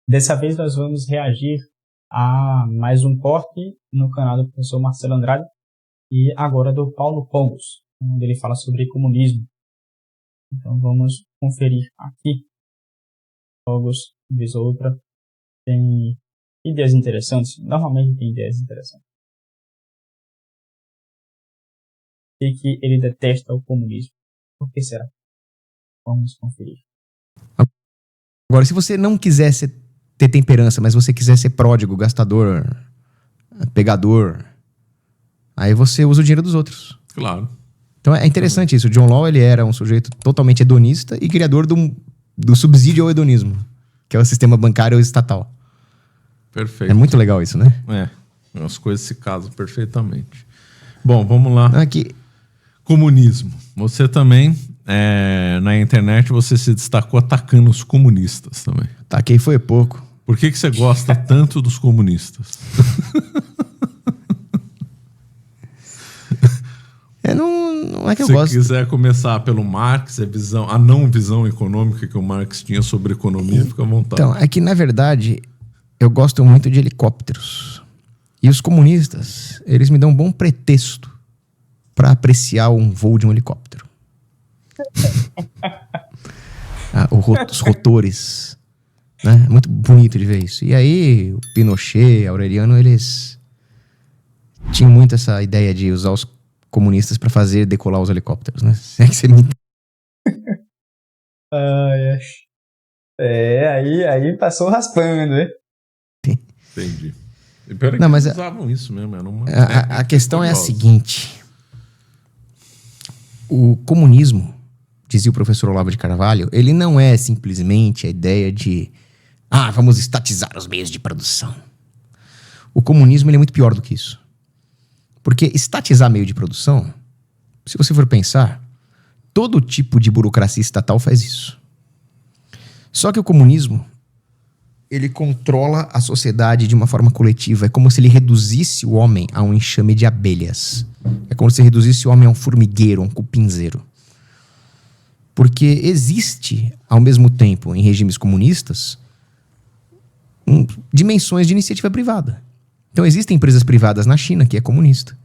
Dessa vez nós vamos reagir a mais um corte no canal do professor Marcelo Andrade e agora do Paulo Pongos, onde ele fala sobre comunismo. Então vamos conferir aqui. Pongos, vez ou outra, tem ideias interessantes. Normalmente tem ideias interessantes. E que ele detesta o comunismo. Por que será? Vamos conferir. Agora, se você não quiser ter temperança, mas você quiser ser pródigo, gastador, pegador, aí você usa o dinheiro dos outros. Claro. Então é interessante isso. O John Law, ele era um sujeito totalmente hedonista e criador do subsídio ao hedonismo, que é o sistema bancário estatal. Perfeito. É muito legal isso, né? As coisas se casam perfeitamente. Bom, vamos lá. Aqui. Comunismo. Você também, na internet, você se destacou atacando os comunistas também. Ataquei foi pouco. Por que você gosta tanto dos comunistas? Não é que eu Se gosto. você quiser começar pelo Marx, a não visão econômica que o Marx tinha sobre economia, fica à vontade. Então, é que, na verdade, eu gosto muito de helicópteros. E os comunistas, eles me dão um bom pretexto para apreciar um voo de um helicóptero. Os rotores. Né? É muito bonito de ver isso. E aí, o Pinochet, Aureliano, eles tinham muito essa ideia de usar os comunistas para fazer decolar os helicópteros, né? É que você me... Aí passou raspando, né? Entendi. E pior é que Não, mas eles usavam isso mesmo. Era uma a questão é a seguinte. O comunismo, dizia o professor Olavo de Carvalho, ele não é simplesmente a ideia de vamos estatizar os meios de produção. O comunismo, ele é muito pior do que isso. Porque estatizar meio de produção, se você for pensar, todo tipo de burocracia estatal faz isso. Só que o comunismo, ele controla a sociedade de uma forma coletiva. É como se ele reduzisse o homem a um enxame de abelhas. É como se ele reduzisse o homem a um formigueiro, a um cupinzeiro. Porque existe, ao mesmo tempo, em regimes comunistas, dimensões de iniciativa privada. Então, existem empresas privadas na China, que é comunista.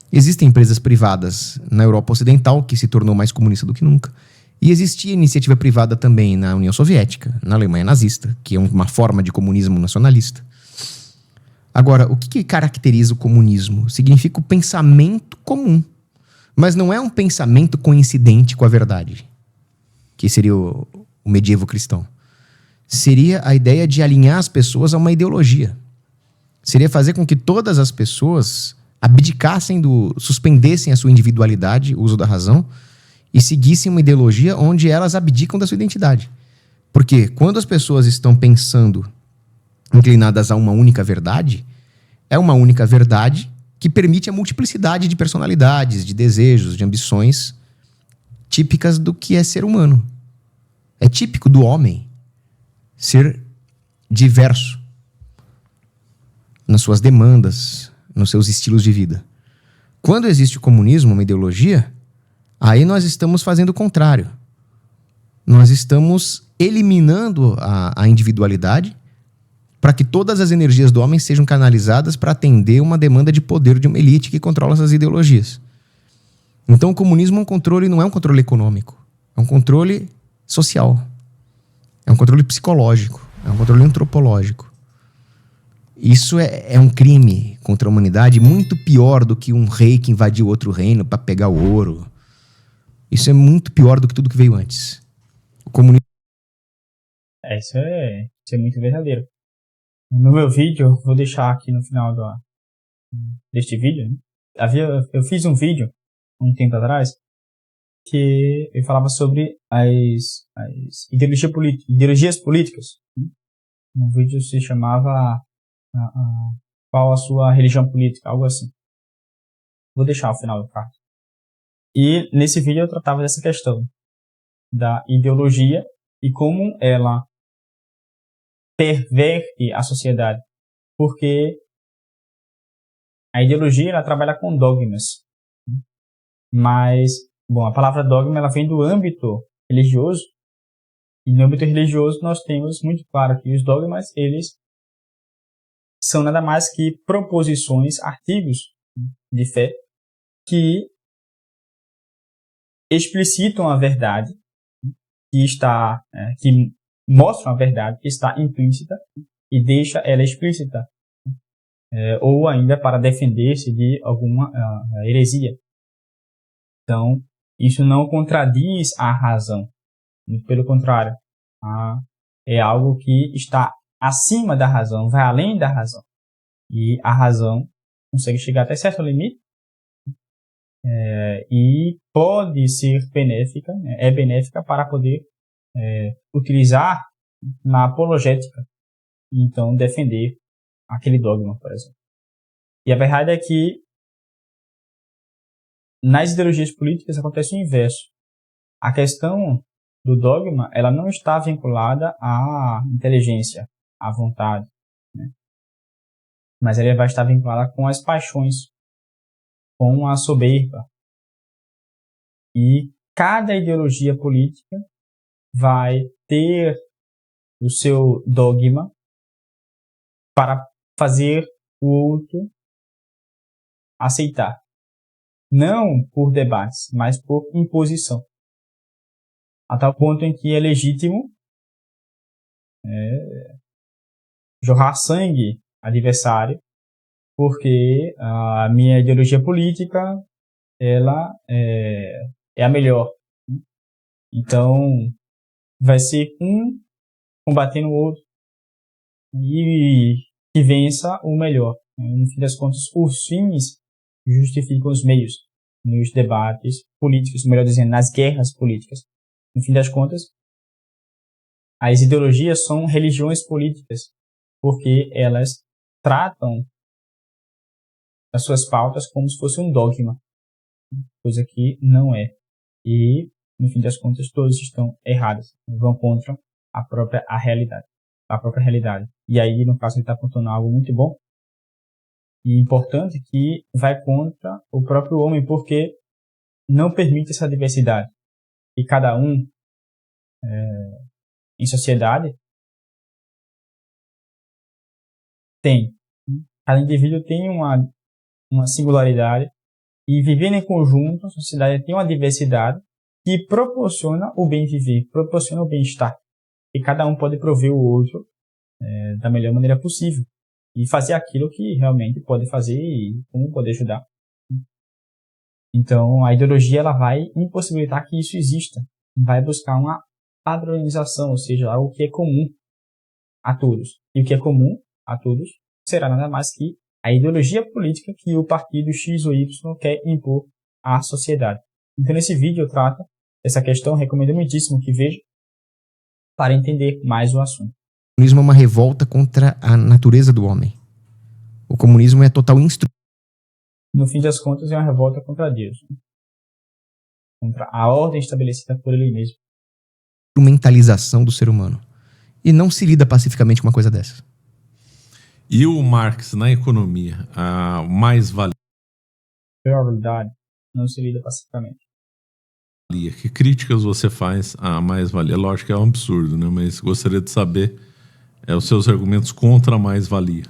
Existem empresas privadas na Europa Ocidental, que se tornou mais comunista do que nunca. E existia iniciativa privada também na União Soviética, na Alemanha nazista, que é uma forma de comunismo nacionalista. Agora, o que caracteriza o comunismo? Significa o pensamento comum. Mas não é um pensamento coincidente com a verdade, que seria o medievo cristão. Seria a ideia de alinhar as pessoas a uma ideologia. Seria fazer com que todas as pessoas suspendessem a sua individualidade, o uso da razão, e seguissem uma ideologia onde elas abdicam da sua identidade. Porque quando as pessoas estão pensando inclinadas a uma única verdade, é uma única verdade que permite a multiplicidade de personalidades, de desejos, de ambições típicas do que é ser humano. É típico do homem ser diverso nas suas demandas, nos seus estilos de vida. Quando existe o comunismo, uma ideologia, aí nós estamos fazendo o contrário. Nós estamos eliminando a individualidade para que todas as energias do homem sejam canalizadas para atender uma demanda de poder de uma elite que controla essas ideologias. Então o comunismo não é um controle econômico, é um controle social, é um controle psicológico, é um controle antropológico. Isso é um crime contra a humanidade muito pior do que um rei que invadiu outro reino para pegar o ouro. Isso é muito pior do que tudo que veio antes. O comunismo... Isso é muito verdadeiro. No meu vídeo, vou deixar aqui no final deste vídeo, né? Eu fiz um vídeo, um tempo atrás, que eu falava sobre as ideologias políticas. Um vídeo se chamava Qual a sua religião política? Algo assim. Vou deixar ao final do card. E nesse vídeo eu tratava dessa questão da ideologia e como ela perverte a sociedade. Porque a ideologia ela trabalha com dogmas. Mas, a palavra dogma ela vem do âmbito religioso E no âmbito religioso nós temos muito claro que os dogmas, eles são nada mais que proposições, artigos de fé que explicitam a verdade, que mostram a verdade que está implícita e deixa ela explícita, ou ainda para defender-se de alguma heresia. Então, isso não contradiz a razão, muito pelo contrário, é algo que está acima da razão, vai além da razão. E a razão consegue chegar até certo limite e pode ser benéfica, é benéfica para poder utilizar na apologética, então defender aquele dogma, por exemplo. E a verdade é que nas ideologias políticas acontece o inverso. A questão do dogma, ela não está vinculada à inteligência, à vontade, né? Mas ela vai estar vinculada com as paixões, com a soberba. E cada ideologia política vai ter o seu dogma para fazer o outro aceitar. Não por debates, mas por imposição. A tal ponto em que é legítimo jorrar sangue adversário, porque a minha ideologia política ela é a melhor. Então, vai ser um combatendo o outro e que vença o melhor. No fim das contas, os fins justificam os meios nos debates políticos, melhor dizendo, nas guerras políticas. No fim das contas, as ideologias são religiões políticas, porque elas tratam as suas pautas como se fosse um dogma, coisa que não é. E, no fim das contas, todos estão errados, vão contra a realidade. E aí, no caso, ele está apontando algo muito bom e importante que vai contra o próprio homem, porque não permite essa diversidade. E cada um, em sociedade, tem. Cada indivíduo tem uma singularidade e vivendo em conjunto, a sociedade tem uma diversidade que proporciona o bem viver, proporciona o bem-estar. E cada um pode prover o outro da melhor maneira possível e fazer aquilo que realmente pode fazer e como pode ajudar. Então, a ideologia ela vai impossibilitar que isso exista, vai buscar uma padronização, ou seja, algo que é comum a todos. E o que é comum a todos será nada mais que a ideologia política que o partido X ou Y quer impor à sociedade. Então, nesse vídeo eu trato essa questão, recomendo muitíssimo que veja para entender mais o assunto. O comunismo é uma revolta contra a natureza do homem. O comunismo é total No fim das contas, é uma revolta contra Deus, né? Contra a ordem estabelecida por ele mesmo. Instrumentalização do ser humano. E não se lida pacificamente com uma coisa dessa. E o Marx na economia, a mais-valia? Probabilidade não se lida pacificamente. Que críticas você faz à mais-valia? Lógico que é um absurdo, né? Mas gostaria de saber os seus argumentos contra a mais-valia.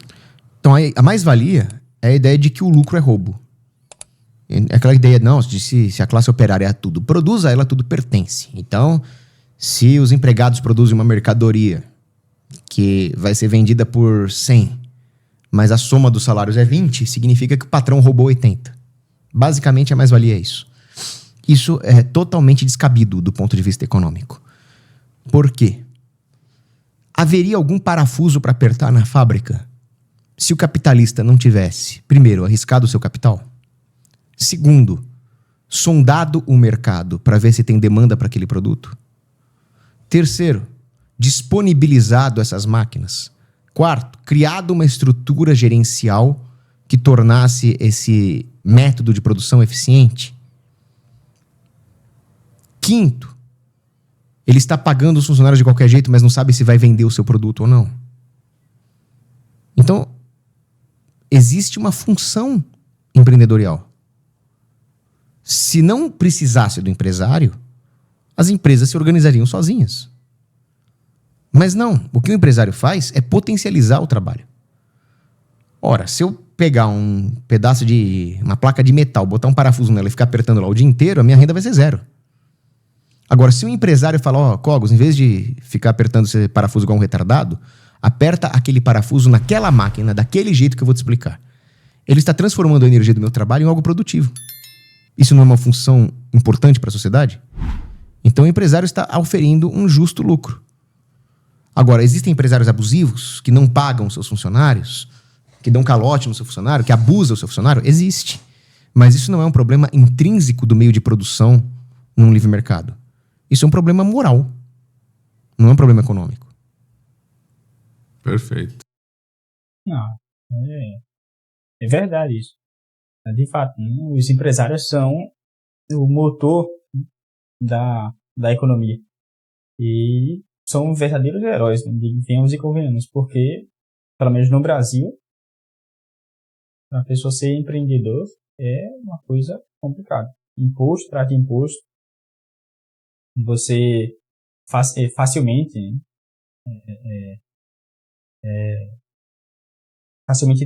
Então, a mais-valia é a ideia de que o lucro é roubo. É aquela ideia, não, de se a classe operária tudo produz, a ela tudo pertence. Então, se os empregados produzem uma mercadoria que vai ser vendida por 100, mas a soma dos salários é 20, significa que o patrão roubou 80. Basicamente, a mais-valia é isso. Isso é totalmente descabido do ponto de vista econômico. Por quê? Haveria algum parafuso para apertar na fábrica se o capitalista não tivesse, primeiro, arriscado o seu capital? Segundo, sondado o mercado para ver se tem demanda para aquele produto? Terceiro, disponibilizado essas máquinas? Quarto, criado uma estrutura gerencial que tornasse esse método de produção eficiente? Quinto, ele está pagando os funcionários de qualquer jeito, mas não sabe se vai vender o seu produto ou não. Então, existe uma função empreendedorial. Se não precisasse do empresário, as empresas se organizariam sozinhas. Mas não, o que o empresário faz é potencializar o trabalho. Ora, se eu pegar um pedaço de uma placa de metal, botar um parafuso nela e ficar apertando lá o dia inteiro, a minha renda vai ser zero. Agora, se o empresário fala, ó, Cogos, em vez de ficar apertando esse parafuso igual um retardado, aperta aquele parafuso naquela máquina, daquele jeito que eu vou te explicar. Ele está transformando a energia do meu trabalho em algo produtivo. Isso não é uma função importante para a sociedade? Então o empresário está oferindo um justo lucro. Agora, existem empresários abusivos que não pagam seus funcionários, que dão calote no seu funcionário, que abusam do seu funcionário? Existe. Mas isso não é um problema intrínseco do meio de produção num livre mercado. Isso é um problema moral. Não é um problema econômico. Perfeito. Não, é verdade isso. De fato, os empresários são o motor da economia. E são verdadeiros heróis, né? Venhamos e convenhamos, porque, pelo menos no Brasil, a pessoa ser empreendedor é uma coisa complicada. Imposto, trata de imposto. Você facilmente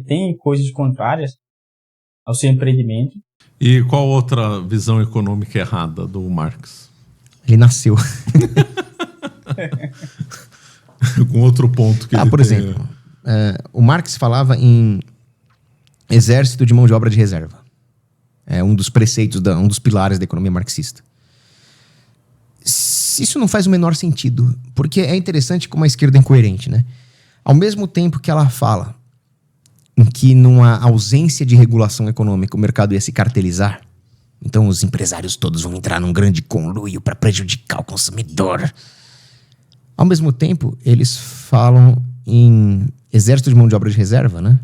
tem coisas contrárias ao seu empreendimento. E qual outra visão econômica errada do Marx? Ele nasceu. Com outro ponto que ele por exemplo, o Marx falava em exército de mão de obra de reserva. É um dos preceitos, um dos pilares da economia marxista. Isso não faz o menor sentido, porque é interessante como a esquerda é incoerente, né? Ao mesmo tempo que ela fala em que numa ausência de regulação econômica o mercado ia se cartelizar, então os empresários todos vão entrar num grande conluio para prejudicar o consumidor. Ao mesmo tempo, eles falam em exército de mão de obra de reserva, né?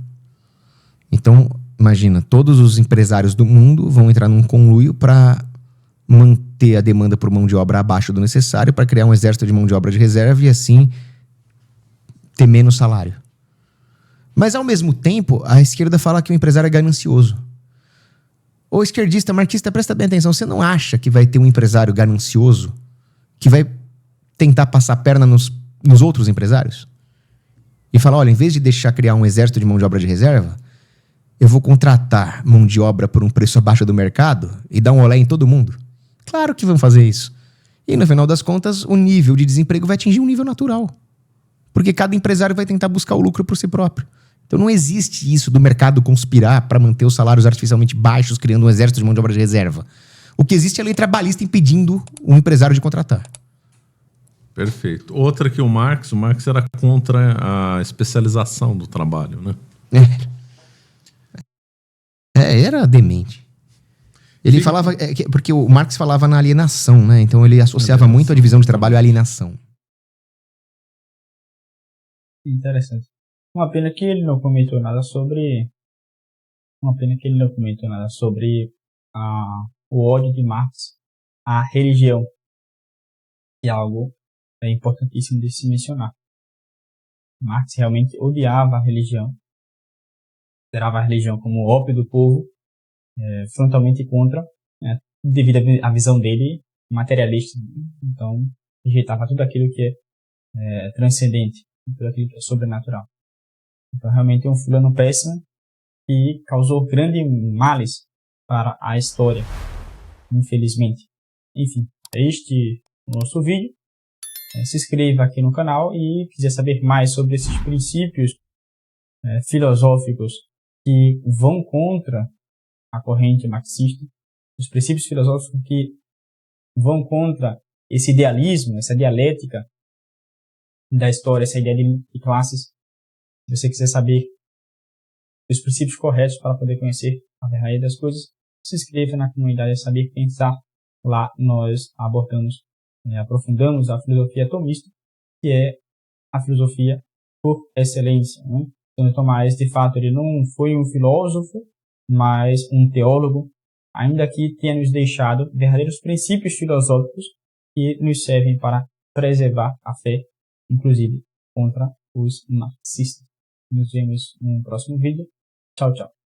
Então, imagina, todos os empresários do mundo vão entrar num conluio para manter a demanda por mão de obra abaixo do necessário, para criar um exército de mão de obra de reserva e assim ter menos salário. Mas, ao mesmo tempo, a esquerda fala que o empresário é ganancioso. Ô esquerdista, marxista, presta bem atenção. Você não acha que vai ter um empresário ganancioso que vai tentar passar a perna nos outros empresários? E falar, olha, em vez de deixar criar um exército de mão de obra de reserva, eu vou contratar mão de obra por um preço abaixo do mercado e dar um olé em todo mundo? Claro que vão fazer isso. E, no final das contas, o nível de desemprego vai atingir um nível natural. Porque cada empresário vai tentar buscar o lucro por si próprio. Então não existe isso do mercado conspirar para manter os salários artificialmente baixos, criando um exército de mão de obra de reserva. O que existe é a lei trabalhista impedindo o empresário de contratar. Perfeito. Outra que o Marx era contra a especialização do trabalho, né? Era demente. Ele falava... porque o Marx falava na alienação, né? Então ele associava muito a divisão de trabalho à alienação. Interessante. Uma pena que ele não comentou nada sobre... o ódio de Marx à religião. Que é algo importantíssimo de se mencionar. Marx realmente odiava a religião. Considerava a religião como o ópio do povo, frontalmente contra, né, devido à visão dele materialista. Então, rejeitava tudo aquilo que é transcendente, tudo aquilo que é sobrenatural. Então, realmente é um fulano péssimo que causou grandes males para a história, infelizmente. Enfim, este é o nosso vídeo. Se inscreva aqui no canal e quiser saber mais sobre esses princípios filosóficos que vão contra a corrente marxista, os princípios filosóficos que vão contra esse idealismo, essa dialética da história, essa ideia de classes. Se você quiser saber os princípios corretos para poder conhecer a verdade das coisas, se inscreva na comunidade Saber Pensar. Lá nós abordamos, aprofundamos a filosofia tomista, que é a filosofia por excelência, né? Santo Tomás, de fato, ele não foi um filósofo, mas um teólogo, ainda que tenha nos deixado verdadeiros princípios filosóficos que nos servem para preservar a fé, inclusive contra os marxistas. Nos vemos no próximo vídeo. Tchau, tchau.